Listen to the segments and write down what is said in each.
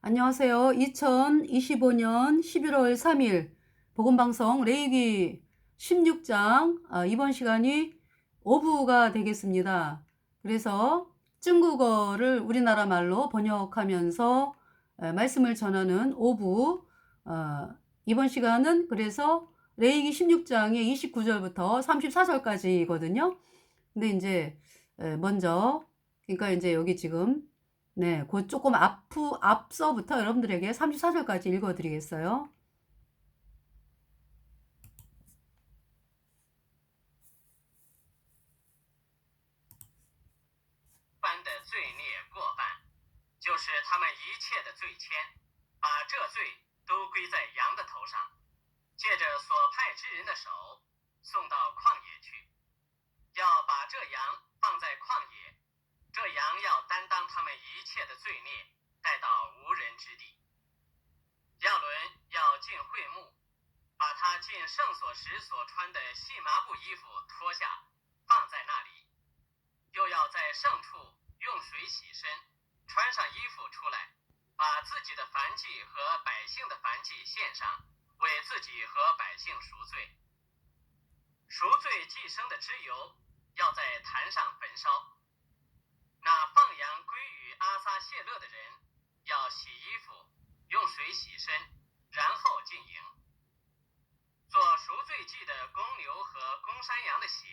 안녕하세요. 2025년 11월 3일 복음방송 레위기 16장 이번 시간이 5부가 되겠습니다. 그래서 중국어를 우리나라 말로 번역하면서 말씀을 전하는 5부 이번 시간은 그래서 레위기 16장의 29절부터 34절까지거든요. 근데 이제 먼저 그러니까 이제 여기 지금 네, 그 조금 앞서부터 여러분들에게 34절까지 읽어드리겠어요. 般的罪孽过半，就是他们一切的罪愆，把这罪都归在羊的头上，借着所派之人的手送到旷野去，要把这羊放在旷野，这羊要担当他们一切的罪孽，带到无人之地。亚伦要进会幕，把他进圣所时所穿的细麻布衣服脱下，放在那里，又要在圣处用水洗身，穿上衣服出来，把自己的燔祭和百姓的燔祭献上，为自己和百姓赎罪。赎罪祭牲的脂油要在坛上焚烧。那放羊归于阿撒谢勒的人要洗衣服，用水洗身，然后进营。做赎罪祭的公牛和公山羊的血，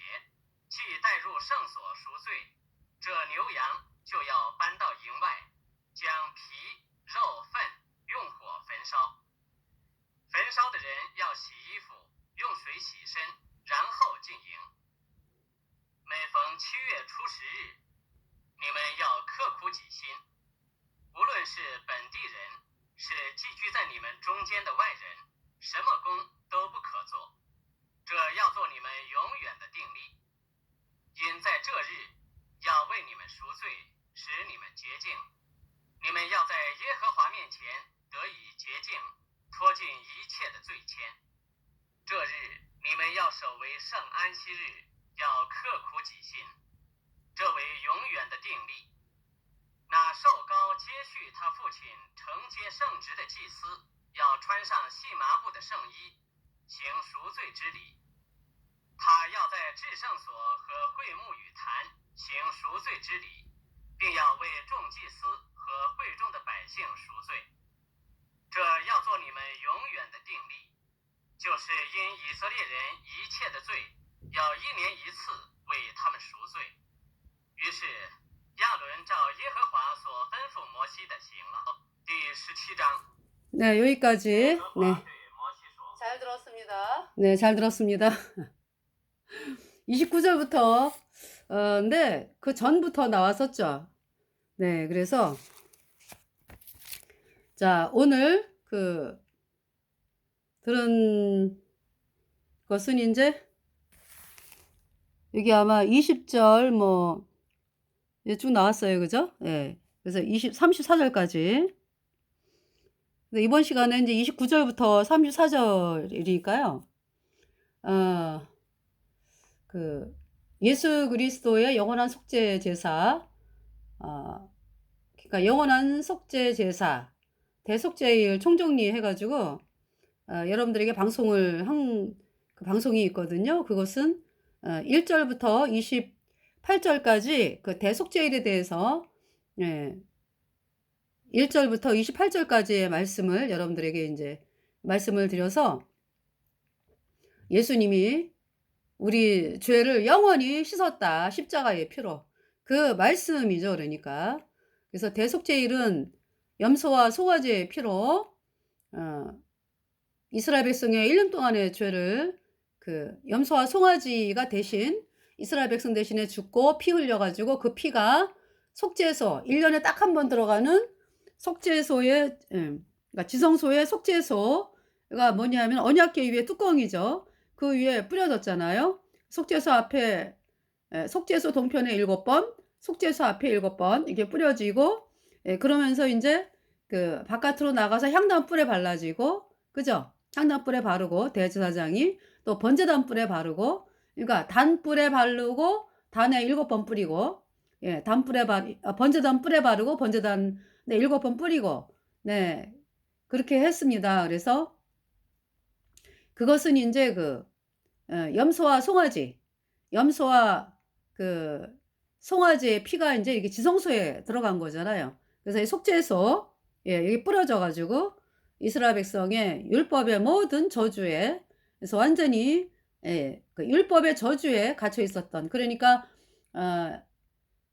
既带入圣所赎罪，这牛羊就要搬到营外，将皮、肉、粪用火焚烧。焚烧的人要洗衣服，用水洗身，然后进营。每逢7月初10日，你们要刻苦己心，无论是本地人，是寄居在你们中间的外人，什么工都不可做，这要做你们永远的定例。因在这日要为你们赎罪，使你们洁净。你们要在耶和华面前得以洁净，脱尽一切的罪愆。这日你们要守为圣安息日，要刻苦己心，这为永远的定例。那受膏接续他父亲承接圣职的祭司，要穿上细麻布的圣衣，行赎罪之礼。他要在至圣所和会幕与坛行赎罪之礼，并要为众祭司和会众的百姓赎罪。这要做你们永远的定例，就是因以色列人一切的罪，要1年1次为他们赎罪。于是亚伦照耶和华所吩咐摩西的行了。第17章。 네, 여기까지. 네, 对摩西说， 잘 들었습니다. 네, 잘 들었습니다. 29절부터 근데 그 전부터 나왔었죠. 네, 그래서 자, 오늘 들은 것은 이제 여기 아마 20절 쭉 나왔어요. 그죠? 예. 그래서 34절까지. 근데 이번 시간은 이제 29절부터 34절이니까요. 예수 그리스도의 영원한 속죄 제사, 그러니까 영원한 속죄 제사, 대속죄일 총정리 해가지고, 여러분들에게 방송을 한 그 방송이 있거든요. 그것은 1절부터 28절까지 그 대속죄일에 대해서 1절부터 28절까지의 말씀을 여러분들에게 이제 말씀을 드려서 예수님이 우리 죄를 영원히 씻었다. 십자가의 피로. 그 말씀이죠. 그러니까. 그래서 대속죄일은 염소와 송아지의 피로 이스라엘 백성의 1년 동안의 죄를 그 염소와 송아지가 대신 이스라엘 백성 대신에 죽고 피 흘려가지고 그 피가 속죄소 1년에 딱 한 번 들어가는 속죄소의 그러니까 지성소의 속죄소가 뭐냐면 언약궤 위에 뚜껑이죠. 그 위에 뿌려졌잖아요. 속죄소 앞에 속죄소 동편에 7번, 속죄소 앞에 7번 이게 뿌려지고 그러면서 이제 그 바깥으로 나가서 향단 뿔에 발라지고 그죠? 향단 뿔에 바르고 대제사장이 또 번제단 뿔에 바르고 그러니까 단 뿔에 바르고 단에 7번 뿌리고 번제단 뿔에 바르고 번제단에 7번 뿌리고 네. 그렇게 했습니다. 그래서 그것은 인제 염소와 송아지, 염소와 그 송아지의 피가 인제 이게 지성소에 들어간 거잖아요. 그래서 이 속죄소, 여기 뿌려져 가지고 이스라엘 백성의 율법의 모든 저주에, 그래서 완전히 그 율법의 저주에 갇혀 있었던, 그러니까 어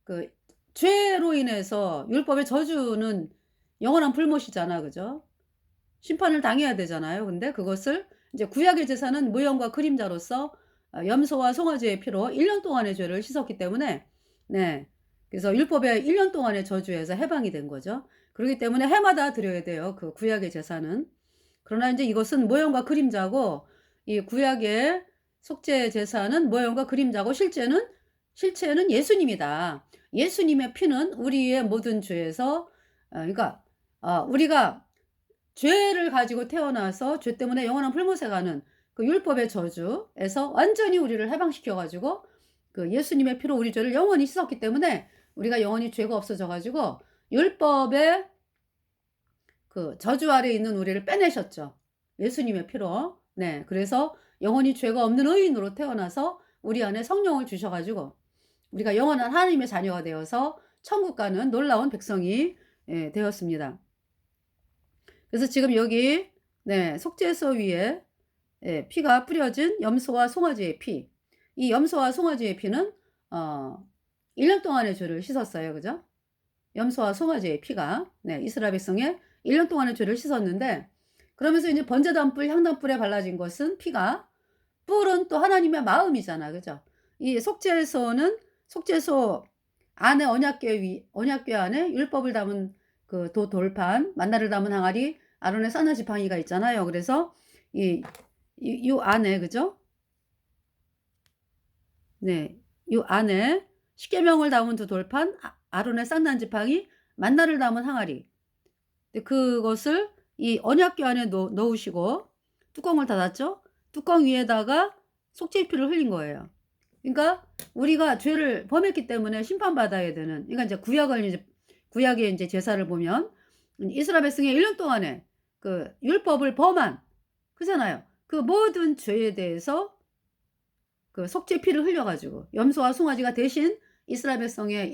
그 죄로 인해서 율법의 저주는 영원한 불못이잖아. 그죠? 심판을 당해야 되잖아요. 근데 그것을 이제 구약의 제사는 모형과 그림자로서 염소와 송아지의 피로 1년 동안의 죄를 씻었기 때문에, 네. 그래서 율법의 1년 동안의 저주에서 해방이 된 거죠. 그러기 때문에 해마다 드려야 돼요, 그 구약의 제사는. 그러나 인제 이것은 모형과 그림자고, 이 구약의 속죄 제사는 모형과 그림자고 실체는 예수님이다. 예수님의 피는 우리의 모든 죄에서, 그러니까 우리가 죄를 가지고 태어나서 죄 때문에 영원한 불못에 가는 그 율법의 저주에서 완전히 우리를 해방시켜 가지고 그 예수님의 피로 우리 죄를 영원히 씻었기 때문에 우리가 영원히 죄가 없어져 가지고 율법의 그 저주 아래에 있는 우리를 빼내셨죠, 예수님의 피로. 네. 그래서 영원히 죄가 없는 의인으로 태어나서 우리 안에 성령을 주셔 가지고 우리가 영원한 하나님의 자녀가 되어서 천국 가는 놀라운 백성이 되었습니다. 그래서 지금 여기, 네, 속죄소 위에 피가 뿌려진 염소와 송아지의 피. 이 염소와 송아지의 피는 어 1년 동안의 죄를 씻었어요. 그죠? 염소와 송아지의 피가, 네, 이스라엘 백성의 1년 동안의 죄를 씻었는데, 그러면서 이제 번제단불 향단불에 발라진 것은 피가, 뿔은 또 하나님의 마음이잖아. 그죠? 이 속죄소 안에 언약궤 안에 율법을 담은 그 돌판, 만나를 담은 항아리, 아론의 산나 지팡이가 있잖아요. 그래서 요 안에, 그죠? 네. 요 안에 십계명을 담은 두 돌판, 아론의 쌍난 지팡이, 만나를 담은 항아리. 근데 그것을 이 언약궤 안에 넣으시고 뚜껑을 닫았죠. 뚜껑 위에다가 속죄피를 흘린 거예요. 그러니까 우리가 죄를 범했기 때문에 심판받아야 되는, 그러니까 이제 구약의 이제 제사를 보면 이스라엘 백성의 1년 동안에 그 율법을 범한, 그잖아요. 그 모든 죄에 대해서 그 속죄피를 흘려 가지고 염소와 송아지가 대신 이스라엘 백성의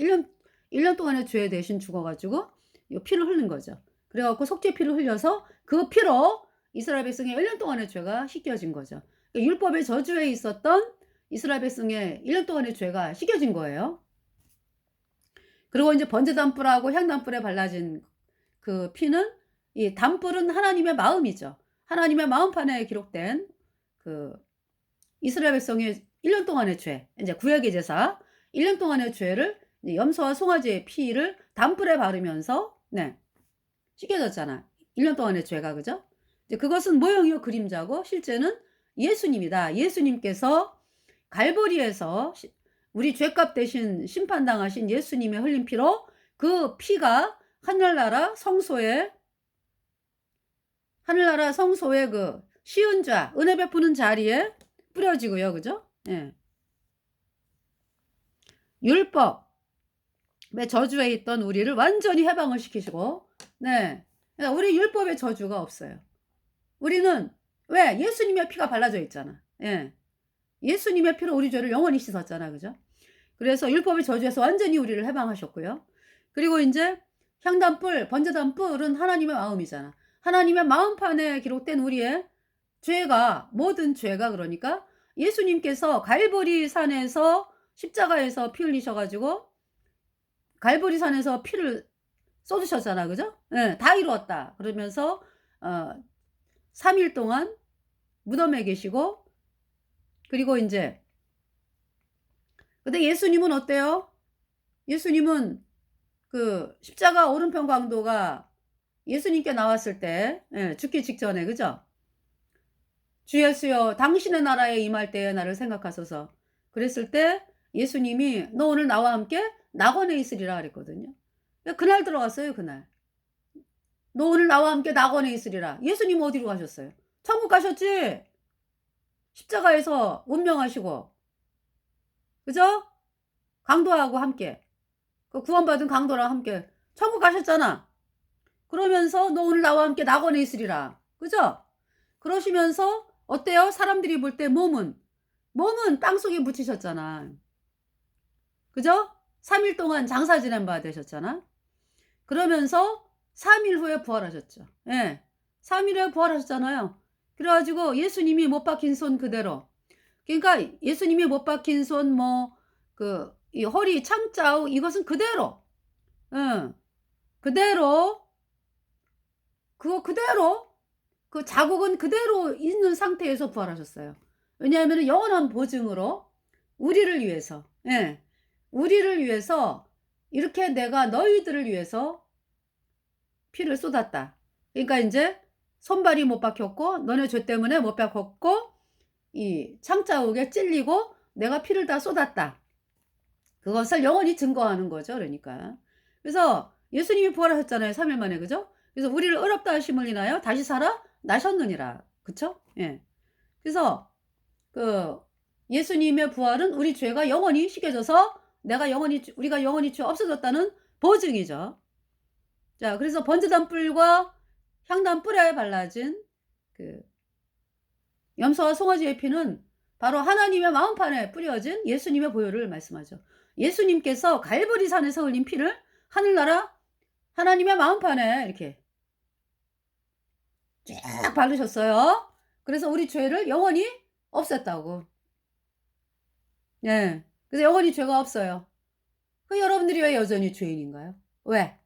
1년 동안의 죄 대신 죽어 가지고 요 피를 흘린 거죠. 그래 갖고 속죄피를 흘려서 그 피로 이스라엘 백성의 1년 동안의 죄가 씻겨진 거죠. 그러니까 율법의 저주에 있었던 이스라엘 백성의 1년 동안의 죄가 씻겨진 거예요. 그리고 인제 번제단불하고 향단불에 발라진 그 피는, 이 단불은 하나님의 마음이죠. 하나님의 마음판에 기록된 그 이스라엘 백성의 1년 동안의 죄, 인제 구약의 제사 1년 동안의 죄를 이제 염소와 송아지의 피를 단불에 바르면서, 네, 씻겨졌잖아, 1년 동안의 죄가. 그죠? 이제 그것은 모형이요 그림자고 실제는 예수님이다. 예수님께서 갈보리에서 우리 죄값 대신 심판당하신 예수님의 흘린 피로, 그 피가 하늘나라 성소의 그 시은좌, 은혜 베푸는 자리에 뿌려지고요. 그죠? 예. 율법의 저주에 있던 우리를 완전히 해방을 시키시고, 네. 그러니까 우리 율법의 저주가 없어요. 우리는, 왜? 예수님의 피가 발라져 있잖아. 예. 예수님의 피로 우리 죄를 영원히 씻었잖아. 그죠? 그래서 율법의 저주에서 완전히 우리를 해방하셨고요. 그리고 인제 향단불, 번제단불은 하나님의 마음이잖아. 하나님의 마음판에 기록된 우리의 죄가, 모든 죄가, 그러니까 예수님께서 갈보리 산에서 십자가에서 피 흘리셔 가지고 갈보리 산에서 피를 쏟으셨잖아. 그죠? 예. 다 이루었다 그러면서 3일 동안 무덤에 계시고, 그리고 인제, 근데 예수님은 어때요? 예수님은 그 십자가 오른편 강도가 예수님께 나왔을 때, 죽기 직전에, 그죠? 주 예수여 당신의 나라에 임할 때에 나를 생각하소서. 그랬을 때 예수님이 너 오늘 나와 함께 낙원에 있으리라 그랬거든요. 그날 들어갔어요. 그날. 너 오늘 나와 함께 낙원에 있으리라. 예수님 어디로 가셨어요? 천국 가셨지. 십자가에서 운명하시고, 그죠? 강도하고 함께, 그 구원받은 강도랑 함께 천국 가셨잖아. 그러면서 너 오늘 나와 함께 낙원에 있으리라. 그죠? 그러시면서 어때요? 사람들이 볼 때 몸은 땅속에 묻히셨잖아. 그죠? 3일 동안 장사 지낸 바 되셨잖아. 그러면서 3일 후에 부활하셨죠. 예. 3일 후에 부활하셨잖아요. 그래가지고 예수님이 못 박힌 손 그대로. 그러니까 예수님이 못 박힌 손 이 허리 창자우 이것은 그대로. 응. 그대로 그 자국은 그대로 있는 상태에서 부활하셨어요. 왜냐하면 영원한 보증으로 우리를 위해서, 예, 우리를 위해서 이렇게 내가 너희들을 위해서 피를 쏟았다. 그러니까 이제 손발이 못 박혔고 너네 죄 때문에 못 박혔고 이 창자국에 찔리고 내가 피를 다 쏟았다. 그것을 영원히 증거하는 거죠. 그러니까. 그래서 예수님이 부활하셨잖아요. 3일 만에. 그죠? 그래서 우리를 의롭다 하심을 인하여 다시 살아 나셨느니라. 그쵸? 예. 그래서 그 예수님의 부활은 우리 죄가 영원히 씻겨져서 우리가 영원히 죄 없어졌다는 보증이죠. 자, 그래서 번제단 뿔과 향단 뿔에 발라진 그 염소와 송아지의 피는 바로 하나님의 마음판에 뿌려진 예수님의 보혈을 말씀하죠. 예수님께서 갈보리산에서 흘린 피를 하늘나라 하나님의 마음판에 이렇게 쫙 바르셨어요. 그래서 우리 죄를 영원히 없앴다고. 예. 그래서 영원히 죄가 없어요. 그 여러분들이 왜 여전히 죄인인가요? 왜?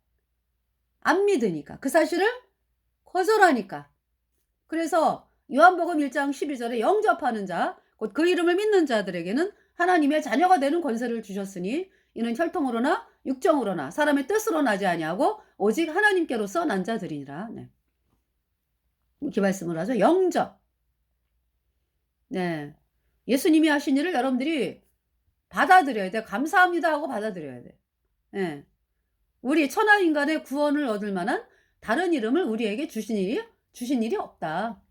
안 믿으니까. 그 사실을 거절하니까. 그래서 요한복음 1장 12절에 영접하는 자, 곧 그 이름을 믿는 자들에게는 하나님의 자녀가 되는 권세를 주셨으니 이는 혈통으로나 육정으로나 사람의 뜻으로 나지 아니하고 오직 하나님께로서 난 자들이니라. 네. 이렇게 말씀을 하죠. 영접. 네. 예수님이 하신 일을 여러분들이 받아들여야 돼. 감사합니다 하고 받아들여야 돼. 네. 우리 천하인간의 구원을 얻을 만한 다른 이름을 우리에게 주신 일이 없다.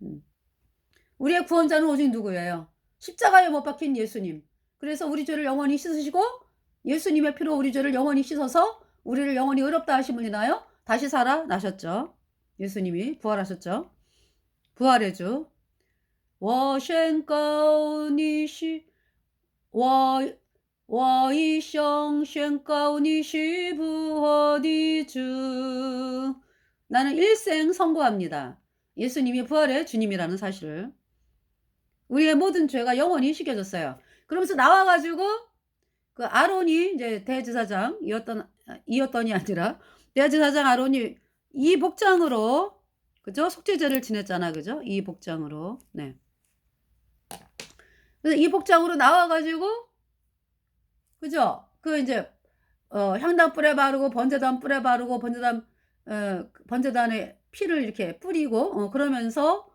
우리의 구원자는 오직 누구예요? 십자가에 못 박힌 예수님. 그래서 우리 죄를 영원히 씻으시고 예수님의 피로 우리 죄를 영원히 씻어서 우리를 영원히 의롭다 하심을 인하여 다시 살아나셨죠. 예수님이 부활하셨죠. 부활의 주. 我宣告你是我一生宣告你是复活的주. 나는 일생 선고합니다. 예수님이 부활의 주님이라는 사실을. 우리의 모든 죄가 영원히 씻겨졌어요. 그러면서 나와가지고 그 아론이 이제 대제사장이었던이 아니라 대제사장 아론이 이 복장으로 그죠? 속죄제를 지냈잖아. 그죠? 이 복장으로. 네. 그래서 이 복장으로 나와가지고 그죠? 그 이제 향단 뿔에 바르고 번제단 뿔에 바르고 번제단에 피를 이렇게 뿌리고 그러면서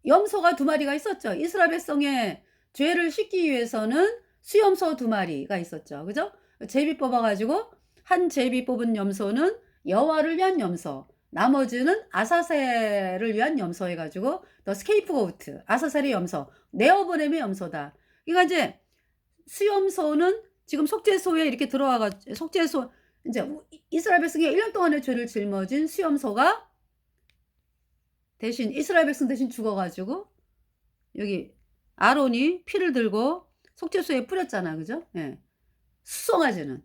염소가 2마리가 있었죠. 이스라엘 백성의 죄를 씻기 위해서는 수염소 2마리가 있었죠. 그죠? 제비 뽑아가지고 한 제비 뽑은 염소는 여호와를 위한 염소, 나머지는 아사셀을 위한 염소 해가지고 더 스케이프고우트, 아사셀의 염소, 내어보냄의 염소다. 그러니까 이제 수염소는 지금 속죄소에 이렇게 들어와가지고 속죄소 이제 이스라엘 백성의 1년 동안의 죄를 짊어진 수염소가 대신 이스라엘 백성 대신 죽어가지고 여기 아론이 피를 들고 속죄소에 뿌렸잖아. 그죠? 예. 수송아지는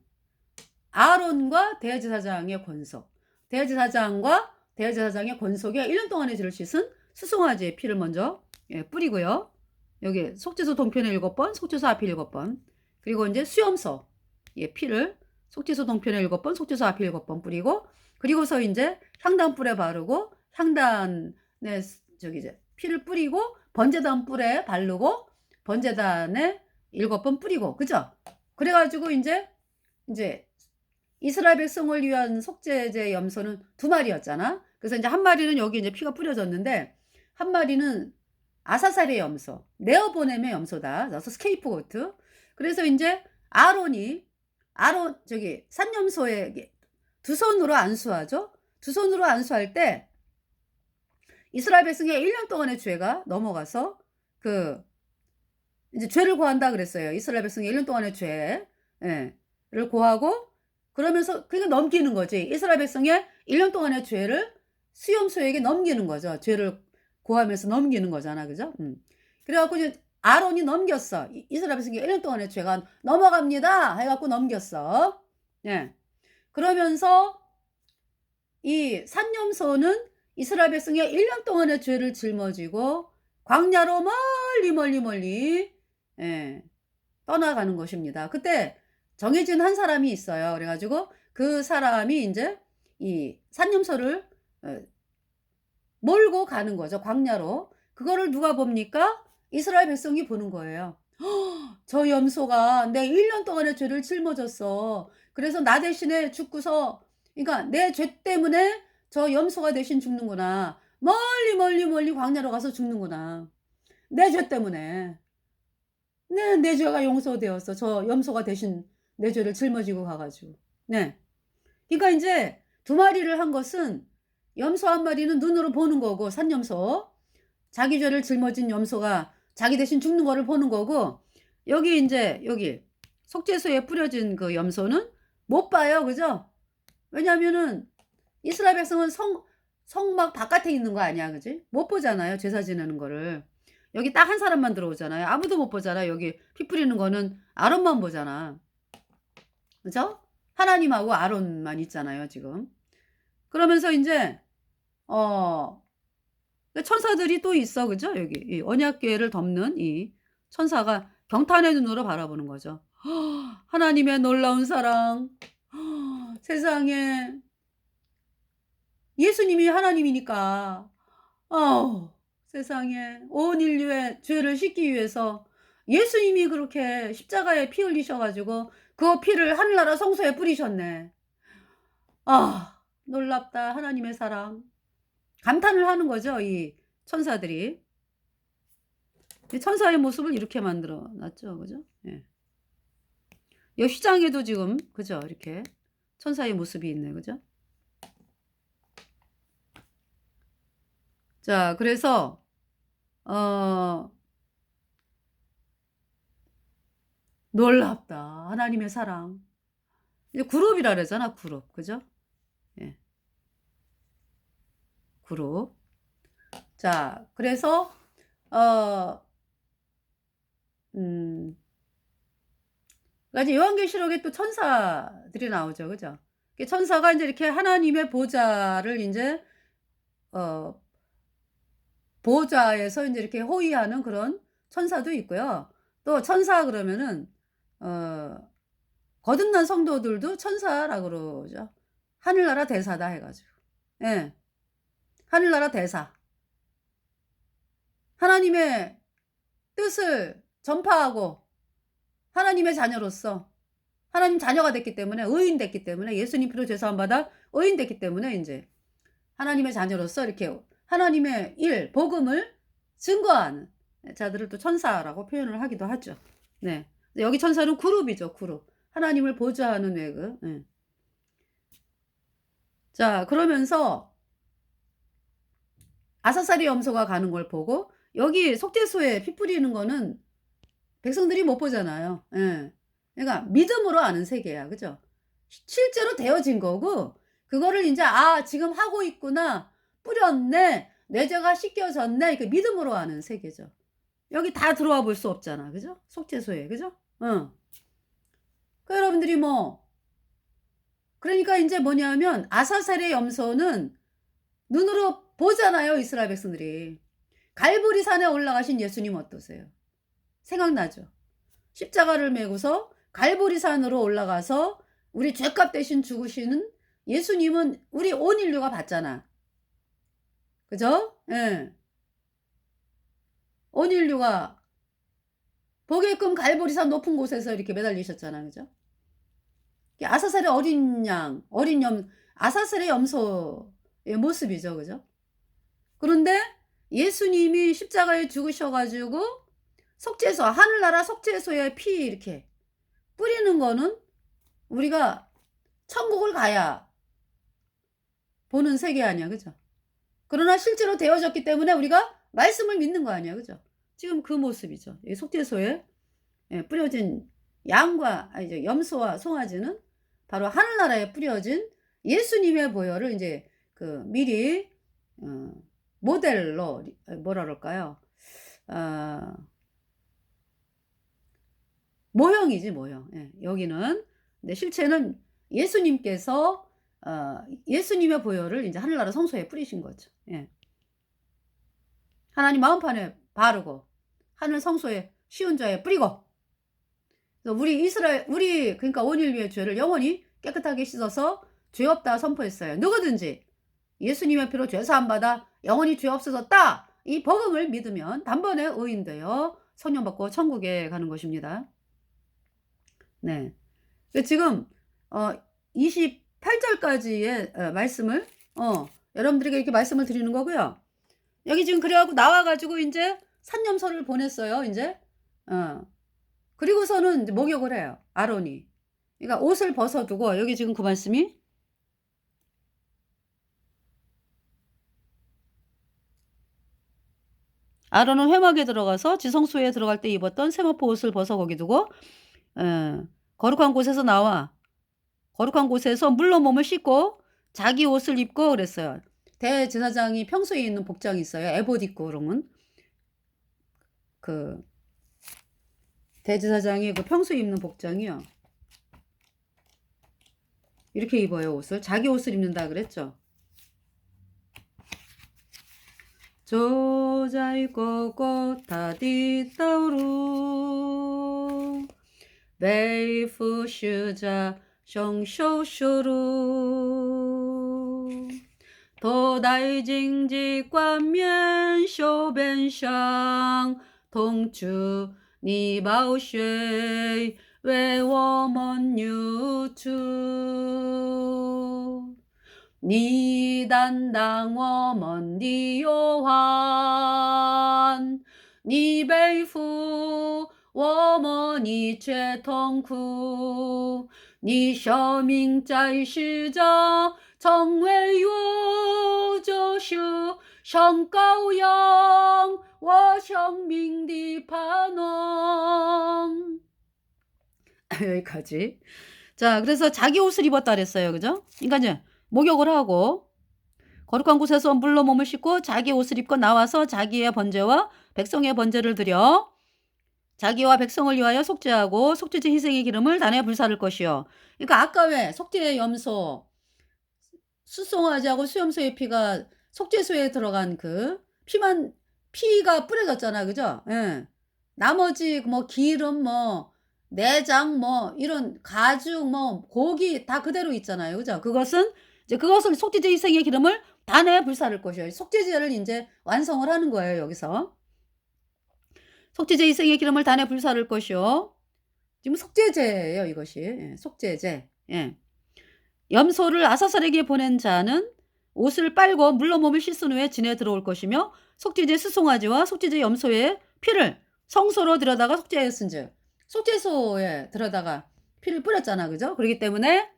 아론과 대제사장의 권속, 대제사장과 대제사장의 권속에 1년 동안의 죄를 씻은 수송아지의 피를 먼저 뿌리고요. 여기 속죄소 동편에 7번, 속죄소 앞에 7번, 그리고 이제 수염소 피를 속죄소 동편에 7번, 속죄소 앞에 7번 뿌리고, 그리고서 이제 향단 뿔에 바르고 향단에 저기 이제 피를 뿌리고 번제단 뿔에 바르고 번제단에 7번 뿌리고, 그죠? 그래가지고 이제 이스라엘 백성을 위한 속죄제 염소는 2마리였잖아. 그래서 이제 한 마리는 여기 이제 피가 뿌려졌는데 한 마리는 아사살의 염소, 네어보넴의 염소다. 그래서 스케이프고트. 그래서 이제 아론 저기 산염소에 2손으로 안수하죠. 2손으로 안수할 때 이스라엘 백성의 1년 동안의 죄가 넘어가서 이제 죄를 고한다 그랬어요. 이스라엘 백성의 1년 동안의 죄를 고하고 그러면서 그러니까 넘기는 거지. 이스라엘 백성의 1년 동안의 죄를 수염소에게 넘기는 거죠. 죄를 고하면서 넘기는 거잖아. 그죠? 그래 갖고 이제 아론이 넘겼어. 이스라엘 백성이 1년 동안의 죄가 넘어갑니다 해 갖고 넘겼어. 예. 그러면서 이 산염소는 이스라엘 백성의 1년 동안의 죄를 짊어지고 광야로 멀리 예, 떠나가는 것입니다. 그때 정해진 한 사람이 있어요. 그래 가지고 그 사람이 인제 이 산염소를 몰고 가는 거죠, 광야로. 그거를 누가 봅니까? 이스라엘 백성이 보는 거예요. 저 염소가 내 1년 동안의 죄를 짊어졌어. 그래서 나 대신에 죽고서, 그러니까 내 죄 때문에 저 염소가 대신 죽는구나. 멀리 광야로 가서 죽는구나. 내 죄 때문에. 내 죄가 용서되었어. 저 염소가 대신 내 죄를 짊어지고 가 가지고. 네. 그러니까 인제 두 마리를 한 것은, 염소 한 마리는 눈으로 보는 거고, 산염소. 자기 죄를 짊어진 염소가 자기 대신 죽는 거를 보는 거고, 여기 인제 여기 속죄소에 뿌려진 그 염소는 못 봐요. 그죠? 왜냐하면은 이스라엘 백성은 성막 바깥에 있는 거 아니야. 그지? 못 보잖아요, 제사 지내는 거를. 여기 딱 한 사람만 들어오잖아요. 아무도 못 보잖아. 여기 피 뿌리는 거는 아론만 보잖아. 그죠? 하나님하고 아론만 있잖아요, 지금. 그러면서 인제 천사들이 또 있어. 그죠? 여기 이 언약궤를 덮는 이 천사가 경탄의 눈으로 바라보는 거죠. 하나님의 놀라운 사랑. 세상에 예수님이 하나님이니까 세상에 온 인류의 죄를 씻기 위해서 예수님이 그렇게 십자가에 피 흘리셔 가지고 그 피를 하늘나라 성소에 뿌리셨네. 놀랍다 하나님의 사랑. 감탄을 하는 거죠, 이 천사들이. 이 천사의 모습을 이렇게 만들어 놨죠. 그죠? 예. 이 휘장에도 지금 그죠? 이렇게 천사의 모습이 있네. 그죠? 자, 그래서 놀랍다 하나님의 사랑. 이제 그룹이라 그러잖아, 그룹. 그죠? 예. 그룹. 자, 그래서 그러니까 이제 요한계시록에 또 천사들이 나오죠. 그죠? 천사가 이제 이렇게 하나님의 보좌를 인제 보좌에서 인제 이렇게 호위하는 그런 천사도 있고요. 또 천사 그러면은 거듭난 성도들도 천사라고 그러죠. 하늘나라 대사다 해 가지고. 예. 하늘나라 대사. 하나님의 뜻을 전파하고 하나님의 자녀로서, 하나님 자녀가 됐기 때문에, 의인 됐기 때문에, 예수님 피로 죄사함 받아 의인 됐기 때문에 인제 하나님의 자녀로서 이렇게 하나님의 일, 복음을 증거하는 자들을 또 천사라고 표현을 하기도 하죠. 네. 여기 천사는 그룹이죠, 그룹. 하나님을 보좌하는 외그. 예. 자, 그러면서 아사살의 염소가 가는 걸 보고, 여기 속죄소에 피 뿌리는 거는 백성들이 못 보잖아요. 예. 그러니까 믿음으로 아는 세계야. 그죠? 실제로 되어진 거고, 그거를 인제 '아 지금 하고 있구나. 뿌렸네. 내 죄가 씻겨졌네.' 이렇게 믿음으로 아는 세계죠. 여기 다 들어와 볼 수 없잖아. 그죠? 속죄소에. 그죠? 그 여러분들이 뭐, 그러니까 인제 뭐냐면 아사살의 염소는 눈으로 보잖아요, 이스라엘 백성들이. 갈보리 산에 올라가신 예수님 어떠세요? 생각나죠? 십자가를 메고서 갈보리 산으로 올라가서 우리 죄값 대신 죽으시는 예수님은 우리 온 인류가 봤잖아. 그죠? 예. 온 인류가 보게끔 갈보리 산 높은 곳에서 이렇게 매달리셨잖아. 그죠? 아사살의 어린 양, 아사살의 염소의 모습이죠. 그죠? 그런데 예수님이 십자가에 죽으셔 가지고 속죄소, 하늘나라 속죄소에 피 이렇게 뿌리는 거는 우리가 천국을 가야 보는 세계 아니야. 그죠? 그러나 실제로 되어졌기 때문에 우리가 말씀을 믿는 거 아니야. 그죠? 지금 그 모습이죠. 이 속죄소에 뿌려진 양과 이제 염소와 송아지는 바로 하늘나라에 뿌려진 예수님의 보혈을 이제 그 미리 모델로 뭐라 그럴까요? 모형이지 모형. 예, 여기는. 근데 실체는 예수님께서 예수님의 보혈을 이제 하늘나라 성소에 뿌리신 거죠. 예. 하나님 마음판에 바르고 하늘 성소에 쉬운 자에 뿌리고, 우리 그러니까 온일 위의 죄를 영원히 깨끗하게 씻어서 죄 없다 선포했어요. 누구든지 예수님의 피로 죄 사함 받아 영원히 죄 없어졌다, 이 복음을 믿으면 단번에 의인되어 성령 받고 천국에 가는 것입니다. 네. 지금 28절까지의 말씀을 여러분들에게 이렇게 말씀을 드리는 거고요. 여기 지금 그래갖고 나와가지고 이제 산념서를 보냈어요. 이제 그리고서는 이제 목욕을 해요. 아론이. 그러니까 옷을 벗어두고, 여기 지금 그 말씀이 아론은 회막에 들어가서 지성소에 들어갈 때 입었던 세마포 옷을 벗어 거기 두고 거룩한 곳에서 나와 거룩한 곳에서 물로 몸을 씻고 자기 옷을 입고 그랬어요. 대제사장이 평소에 입는 복장이 있어요. 에봇 입고 그러면 그 대제사장이 그 평소에 입는 복장이요. 이렇게 입어요. 옷을. 자기 옷을 입는다 그랬죠. 조자이고고 다디따우루 베이푸슈자 성쇼쇼루 도다이징지관면修边上 동추 니바오쉐 외워먼유추 니단당워먼 니요한 니베이후 워머니 최통쿠 니셔밍자이시자 정외요조슈 성가오영 워성밍디파농 여기까지. 자, 그래서 자기 옷을 입었다 그랬어요. 그죠? 그러니까 이제 목욕을 하고 거룩한 곳에서 물로 몸을 씻고 자기 옷을 입고 나와서 자기의 번제와 백성의 번제를 드려 자기와 백성을 위하여 속죄하고 속죄제 희생의 기름을 단에 불사를 것이요. 그러니까 아까 왜 속죄의 염소 수송아지하고 수염소의 피가 속죄소에 들어간 그 피가 뿌려졌잖아. 그죠? 예. 나머지 뭐 기름 뭐 내장 뭐 이런 가죽 뭐 고기 다 그대로 있잖아요. 그죠? 그것을 속죄제 희생의 기름을 단에 불사를 것이요. 속죄제를 이제 완성을 하는 거예요. 여기서 속죄제 희생의 기름을 단에 불사를 것이요. 지금 속죄제예요. 이것이. 예, 속죄제. 예. 염소를 아사살에게 보낸 자는 옷을 빨고 물로 몸을 씻은 후에 진에 들어올 것이며 속죄제 수송아지와 속죄제 염소의 피를 성소로 들여다가 속죄하였은즉, 속죄소에 들여다가 피를 뿌렸잖아. 그죠? 그렇기 때문에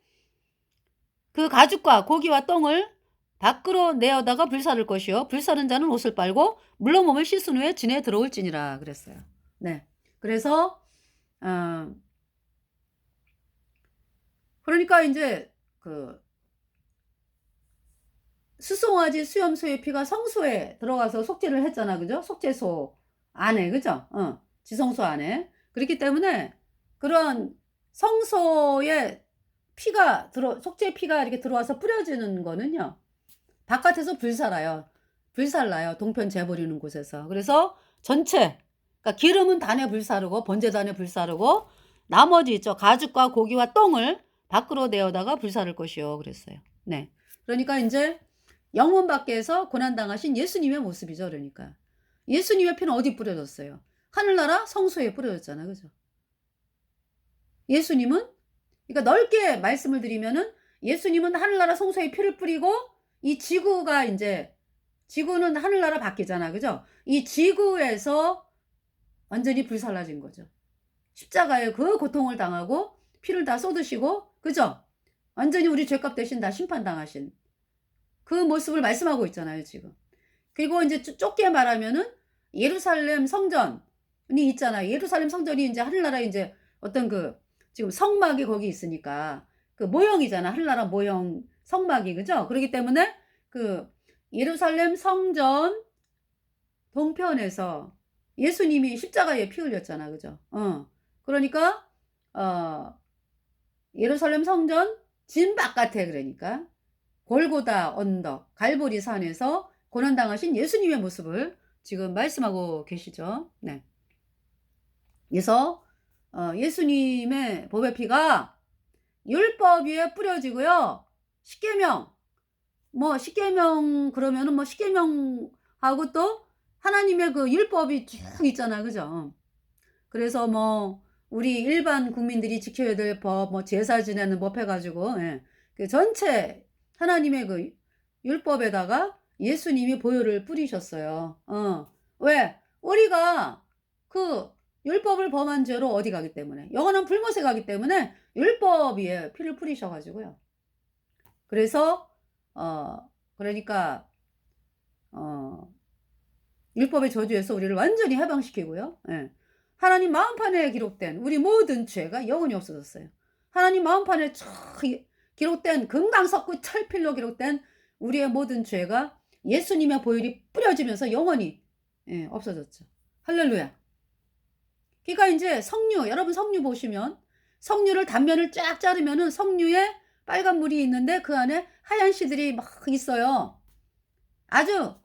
그 가죽과 고기와 똥을 밖으로 내어다가 불사를 것이요. 불사른 자는 옷을 빨고 물로 몸을 씻은 후에 진에 들어올지니라 그랬어요. 네. 그래서 그러니까 이제 그 수송아지 수염소의 피가 성소에 들어가서 속죄를 했잖아. 그죠? 속죄소 안에. 그죠? 지성소 안에. 그렇기 때문에 그런 성소에 속죄 피가 이렇게 들어와서 뿌려지는 거는요, 바깥에서 불살라요. 동편 재버리는 곳에서. 그래서 전체, 그러니까 기름은 단에 불사르고 번제 단에 불사르고 나머지 있죠. 가죽과 고기와 똥을 밖으로 내어다가 불사를 것이요. 그랬어요. 네. 그러니까 이제 영혼 밖에서 고난당하신 예수님의 모습이죠. 그러니까 예수님의 피는 어디 뿌려졌어요? 하늘나라 성소에 뿌려졌잖아. 그죠? 예수님은, 그러니까 넓게 말씀을 드리면은 예수님은 하늘나라 성소에 피를 뿌리고 이 지구가 이제 지구는 하늘나라 바뀌잖아. 그죠? 이 지구에서 완전히 불살라진 거죠. 십자가에 그 고통을 당하고 피를 다 쏟으시고, 그죠? 완전히 우리 죄값 대신 다 심판당하신 그 모습을 말씀하고 있잖아요, 지금. 그리고 이제 좁게 말하면은 예루살렘 성전이 있잖아요. 예루살렘 성전이 이제 하늘나라 이제 어떤 그 지금 성막이 거기 있으니까 그 모형이잖아. 하늘나라 모형 성막이, 그죠? 그렇기 때문에 그 예루살렘 성전 동편에서 예수님이 십자가에 피 흘렸잖아, 그죠? 그러니까 예루살렘 성전 진 바깥에, 그러니까 골고다 언덕 갈보리 산에서 고난당하신 예수님의 모습을 지금 말씀하고 계시죠. 네. 그래서 예수님의 보배 피가 율법 위에 뿌려지고요. 십계명, 뭐 십계명 그러면은 뭐 십계명하고 또 하나님의 그 율법이 쭉 있잖아, 그죠? 그래서 뭐 우리 일반 국민들이 지켜야 될 법, 뭐 제사 지내는 법 해가지고, 예. 그 전체 하나님의 그 율법에다가 예수님이 보혈을 뿌리셨어요. 왜? 우리가 그 율법을 범한 죄로 어디 가기 때문에, 영원한 불못에 가기 때문에 율법 위에 피를 뿌리셔가지고요. 그래서 그러니까 율법의 저주에서 우리를 완전히 해방시키고요. 예. 하나님 마음판에 기록된 우리 모든 죄가 영원히 없어졌어요. 하나님 마음판에 기록된 금강석구 철필로 기록된 우리의 모든 죄가 예수님의 보혈이 뿌려지면서 영원히, 예, 없어졌죠. 할렐루야. 그러니까 이제 석류, 여러분 석류 보시면 석류를 단면을 쫙 자르면은 석류에 빨간 물이 있는데 그 안에 하얀 씨들이 막 있어요. 아주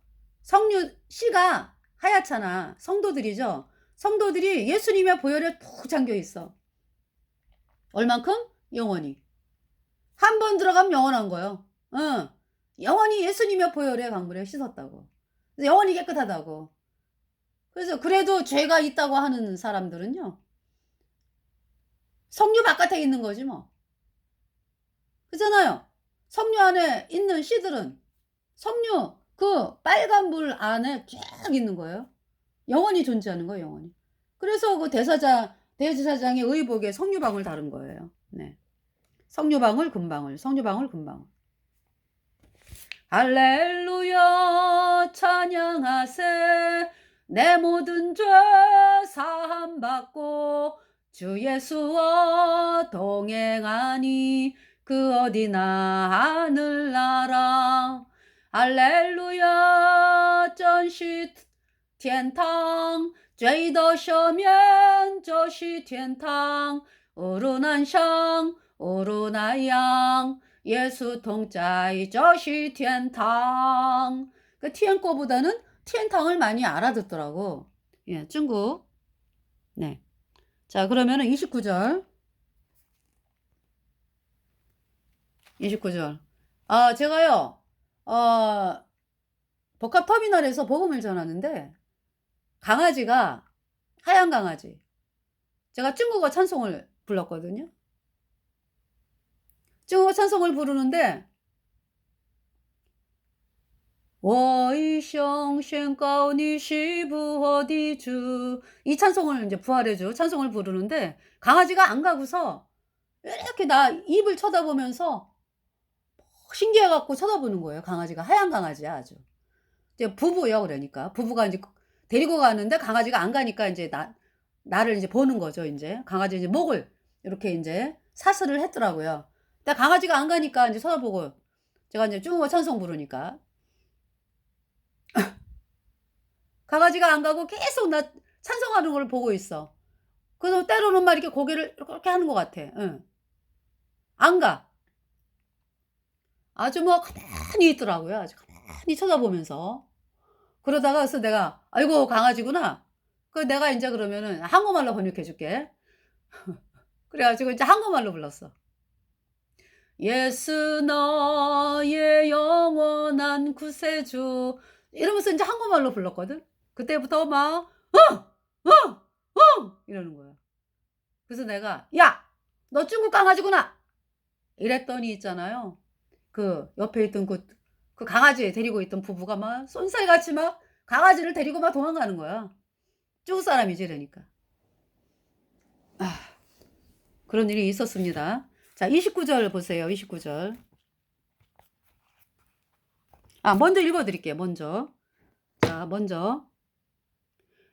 석류 씨가 하얗잖아. 성도들이죠. 성도들이 예수님의 보혈에 푹 잠겨 있어. 얼만큼? 영원히. 한 번 들어가면 영원한 거예요. 영원히 예수님의 보혈에 강물에 씻었다고. 영원히 깨끗하다고. 그래서 그래도 죄가 있다고 하는 사람들은요, 석류 바깥에 있는 거지 뭐. 그잖아요. 석류 안에 있는 씨들은 석류 그 빨간 물 안에 쫙 있는 거예요. 영원히 존재하는 거예요, 영원히. 그래서 그 대제사장의 의복에 석류방울 다른 거예요. 네. 석류방울, 금방울, 석류방울, 금방울. 할렐루야, 찬양하세. 내 모든 죄 사함 받고 주 예수와 동행하니 그 어디나 하늘나라. 할렐루야，真是天堂，罪的赦免就是天堂，无论南上，无论南洋，耶稣同在就是天堂。그天国보다는天堂을 많이 알아듣더라고. 예, 중국. 네. 자, 그러면은 29절. 29절. 아, 제가요, 복합터미널에서 복음을 전하는데, 강아지가, 하얀 강아지. 제가 중국어 찬송을 불렀거든요. 중국어 찬송을 부르는데, 我一生宣告你是不活的主. 이 찬송을 이제 부활해줘 찬송을 부르는데, 강아지가 안 가고서 이렇게 나 입을 쳐다보면서 신기해갖고 쳐다보는 거예요. 강아지가 하얀 강아지야, 아주. 이제 부부요, 그러니까 부부가 이제 데리고 가는데 강아지가 안 가니까 이제 나를 이제 보는 거죠. 이제 강아지 이제 목을 이렇게 이제 사슬을 했더라고요. 근데 강아지가 안 가니까 이제 쳐다보고, 제가 이제 중국어 찬송 부르니까 강아지가 안 가고 계속 나 찬송하는 걸 보고 있어. 그래서 때로는 막 이렇게 고개를 이렇게 하는 것 같아. 응. 안 가. 아주 뭐 가만히 있더라고요. 아주 가만히 쳐다보면서. 그러다가 그래서 내가, 아이고 강아지구나. 그 내가 이제 그러면은 한국말로 번역해 줄게. 그래가지고 이제 한국말로 불렀어. 예수 너의 영원한 구세주, 이러면서 이제 한국말로 불렀거든. 그때부터 막 이러는 거야. 그래서 내가, 야, 너 중국 강아지구나 이랬더니 있잖아요, 그 옆에 있던 그 강아지 데리고 있던 부부가 막 쏜살같이 막 강아지를 데리고 막 도망가는 거야. 중국 사람이지, 그러니까. 그런 일이 있었습니다. 자, 29절 보세요. 29절. 먼저 읽어드릴게요. 먼저. 자, 먼저.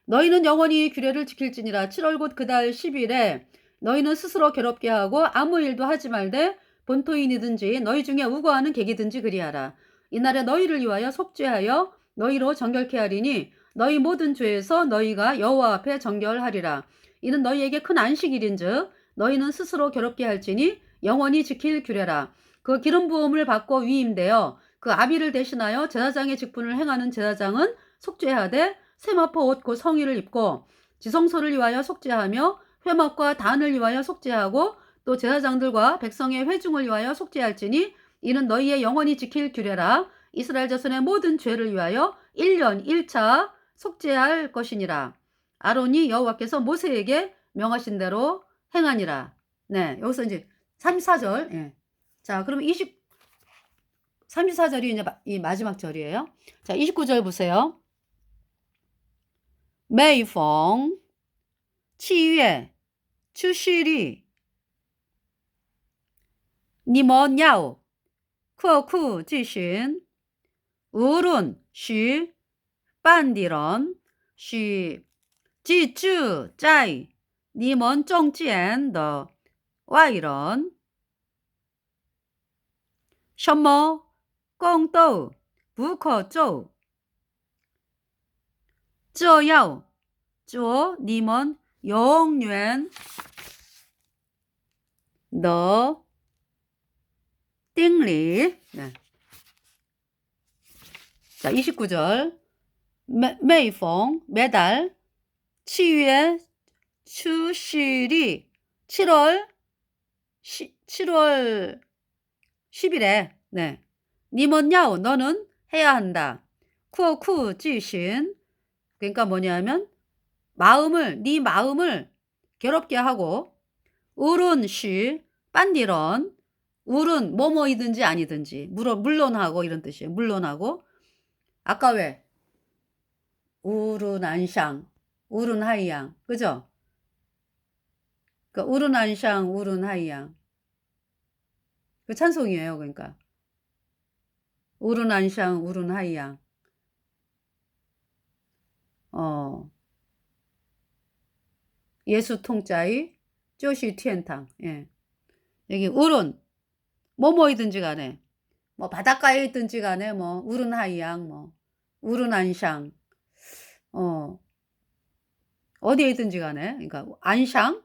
너희는 영원히 규례를 지킬지니라. 7월 곧 그달 10일에 너희는 스스로 괴롭게 하고 아무 일도 하지 말되 본토인이든지 너희 중에 우거하는 객이든지 그리하라. 이날에 너희를 위하여 속죄하여 너희로 정결케 하리니 너희 모든 죄에서 너희가 여호와 앞에 정결하리라. 이는 너희에게 큰 안식일인즉 너희는 스스로 괴롭게 할지니 영원히 지킬 규례라. 그 기름 부음을 받고 위임되어 그 아비를 대신하여 제사장의 직분을 행하는 제사장은 속죄하되 세마포 옷 곧 성의를 입고 지성소를 위하여 속죄하며 회막과 단을 위하여 속죄하고 또 제사장들과 백성의 회중을 위하여 속죄할지니 이는 너희의 영원히 지킬 규례라. 이스라엘 자손의 모든 죄를 위하여 1년 1차 속죄할 것이니라. 아론이 여호와께서 모세에게 명하신 대로 행하니라. 네, 여기서 이제 34절. 예. 자, 그러면 34절이 이제 이 마지막 절이에요. 자, 29절 보세요. 每逢7月出世日，你们要刻苦执行，无论是本地人是居住在你们中间的外人，什么工都不可做，这要做你们永远的定理。 네. 자, 29절. 每逢 매달 7월 추실이 7월 10일에 네. 니먼야오 너는 해야 한다. 쿠어쿠 지신 그러니까 뭐냐면 네 마음을 괴롭게 하고 우룬시 빤디런 울은 뭐뭐이든지 아니든지 물론하고 이런 뜻이에요. 물론하고 아까 왜 우룬 안샹 우룬 하이양 그죠? 그러니까 우룬 안샹 우룬 하이양 그 찬송이에요. 그러니까 우룬 안샹 우룬 하이양 예수 통짜이 쪼시 티엔탕 예. 여기 우룬 뭐뭐이든지 간에 뭐 바닷가에 있든지 간에 뭐 우룬 하이양 뭐 우룬 안샹 어디에 있든지 간에 그러니까 안샹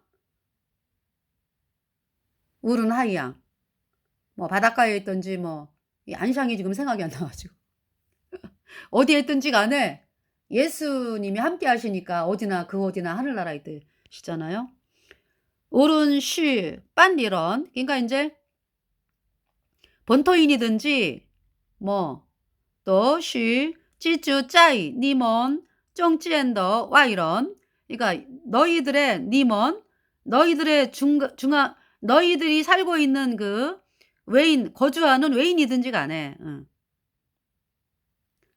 우룬 하이양 뭐 바닷가에 있든지 뭐 이 안샹이 지금 생각이 안 나가지고 어디에 있든지 간에 예수님이 함께 하시니까 어디나 하늘나라에 있으시잖아요. 우룬 쉬 빤디런 그러니까 이제 본토인이든지 뭐 또 쉬 지주 짜이 니먼 쫑지엔더 와이런 그러니까 너희들의 니먼 너희들의 너희들이 살고 있는 그 거주하는 외인이든지 간에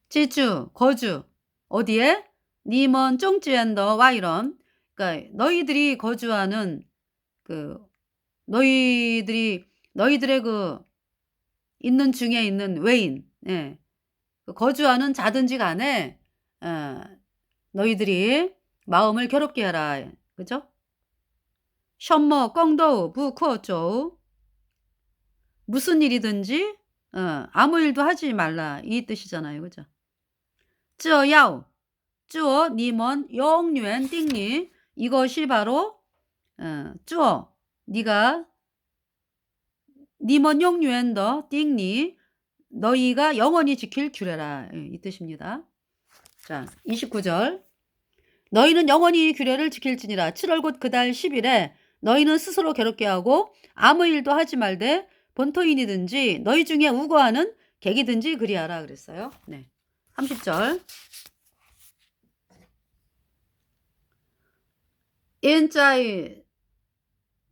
지주 거주 어디에 니먼 쫑지엔더 와이런 그러니까 너희들이 거주하는 그 너희들의 그 있는 중에 있는 외인 예. 거주하는 자든지 간에 너희들이 마음을 괴롭게 하라. 그죠? 션머 껑도우 부쿠어쪼 무슨 일이든지 아무 일도 하지 말라 이 뜻이잖아요. 그죠? 这要做你们永远定理 이것이 바로 做 네가 니먼永远的定理 너희가 영원히 지킬 규례라 이 뜻입니다. 자, 29절. 너희는 영원히 규례를 지킬지니라. 7월 곧 그달 10일에 너희는 스스로 괴롭게 하고 아무 일도 하지 말되 본토인이든지 너희 중에 우거하는 객이든지 그리하라 그랬어요. 네. 30절. 现在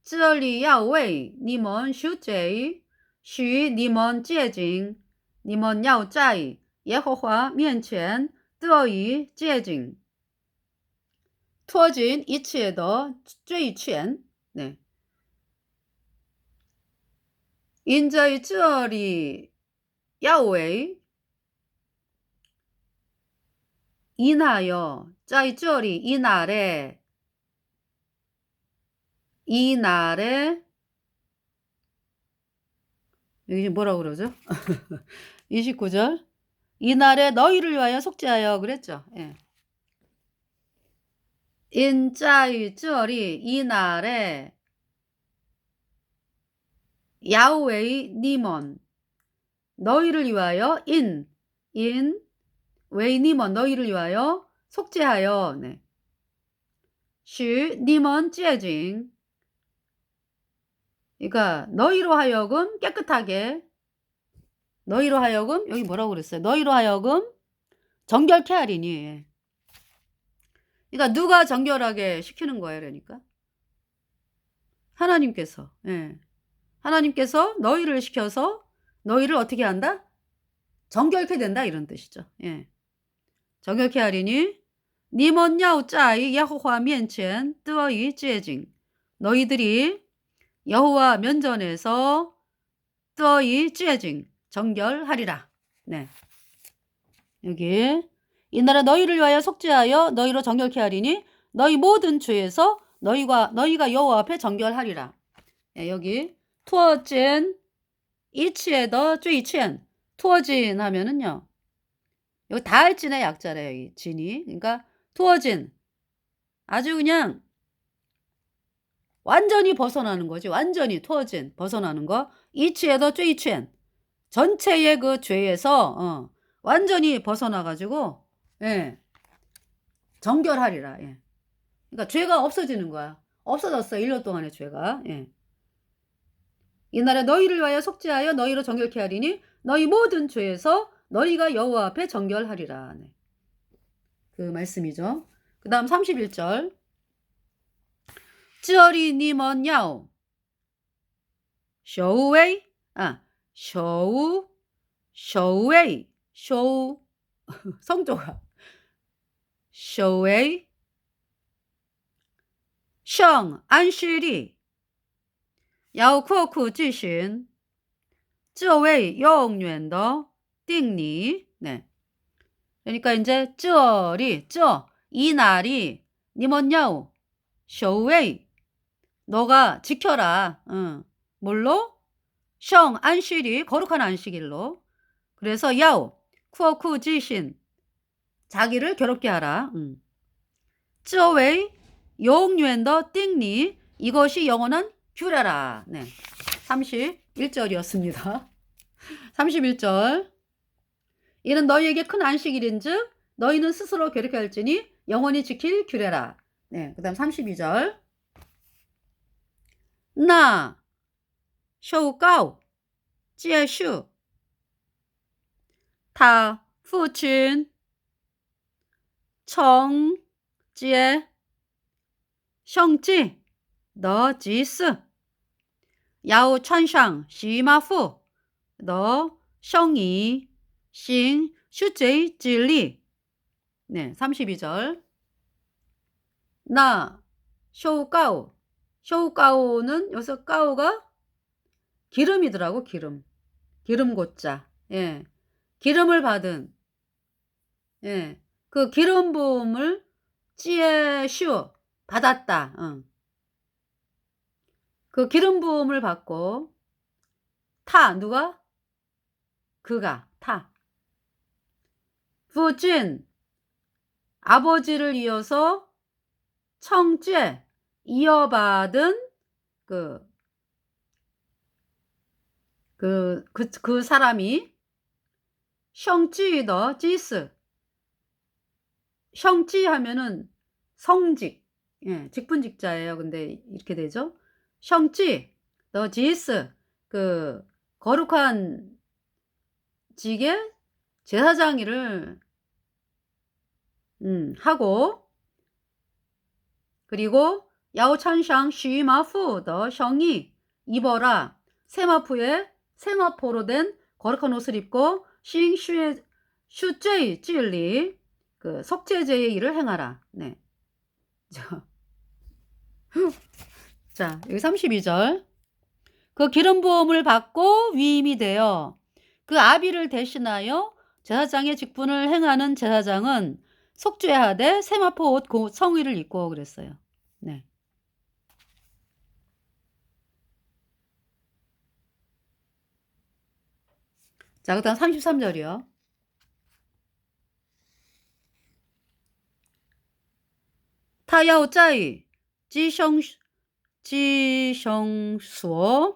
这里要为你们赎罪，许你们洁净，你们要在耶和华面前得以洁净，脱尽一切的罪愆。 네. 现在这里要为 이나여 在这里 이날에 여기 지금 뭐라고 그러죠? 29절. 이날에 너희를 위하여 속죄하여 그랬죠. 예. 인자의 쩌리 이날에 야훼의 니몬 너희를 위하여 인 웨이 니몬 너희를 위하여 속죄하여 네. 슈 니몬 찌징 그러니까 너희로 하여금 깨끗하게 너희로 하여금 여기 뭐라고 그랬어요? 너희로 하여금 정결케 하리니 그러니까 누가 정결하게 시키는 거예요. 그러니까 하나님께서 예. 하나님께서 너희를 시켜서 너희를 어떻게 한다? 정결케 된다 이런 뜻이죠. 예. 정결케 하리니 니몬 야오 짜이 여호와 면前得以洁净 너희들이 여호와 면전에서 得以洁净 정결하리라. 네. 여기 이날에 너희를 위하여 속죄하여 너희로 정결케 하리니 너희 모든 죄에서 너희가 여호와 앞에 정결하리라. 예, 여기 투어진 이치에 더 죄첸 투어진 하면은요. 여기 다할진의 약자래요. 이 진이. 그러니까 투어진 아주 그냥 완전히 벗어나는 거지. 완전히 투어진 벗어나는 거. 이치에 더 죄첸 전체의 그 죄에서 완전히 벗어나 가지고 예. 정결하리라. 예. 그러니까 죄가 없어지는 거야. 없어졌어. 1년 동안의 죄가. 예. 이날에 너희를 위하여 속죄하여 너희로 정결케 하리니 너희 모든 죄에서 너희가 여호와 앞에 정결하리라. 네. 그 말씀이죠. 그 다음 31절. 쯔어리 니먼 야오 쇼우웨이 쇼우웨이 쇼우 성조가 쇼우웨이 성 안시리要刻苦继续这位永远的定理 네. 그러니까 이제 이 날이 니먼야오 쇼웨이 너가 지켜라. 뭘로? 성 안식일 거룩한 안식일로. 그래서 야오 쿠어쿠 지신 자기를 괴롭게 하라. 这位永远的定理 이것이 영원한 규례라. 네. 31절이었습니다. 31절. 이는 너희에게 큰 안식일인즉 너희는 스스로 괴롭게 할지니 영원히 지킬 규례라. 네. 그다음 32절. 나 쇼가오 제슈 타父亲 정제 성지 너 지스 야오 천상 시마후 너 성이 신 슈제이 진리 네 32절 나 쇼가오는 여기서 가오가 기름이더라고 기름 고자 예 기름을 받은 예 그 기름 부음을 찌에슈 받았다 그 기름 부음을 받고 누가? 그가 부진 아버지를 이어서 청죄 이어받은 그 사람이 성지더 지스 성지 하면은 성직 예, 직분직자예요. 근데 이렇게 되죠. 성지 더 지스 그 거룩한 직의 제사장일을 하고 그리고 야오찬상 쉬마푸 더 성이 입어라 세마푸에 세마포로 된 거룩한 옷을 입고 슈제이 찔리 그 속죄제의 일을 행하라. 네. 자, 여기 32절. 그 기름 부음을 받고 위임이 되어 그 아비를 대신하여 제사장의 직분을 행하는 제사장은 속죄하되 세마포 옷 성의를 입고 그랬어요. 네. 자, 그다음 33절이요. 타要在鸡生所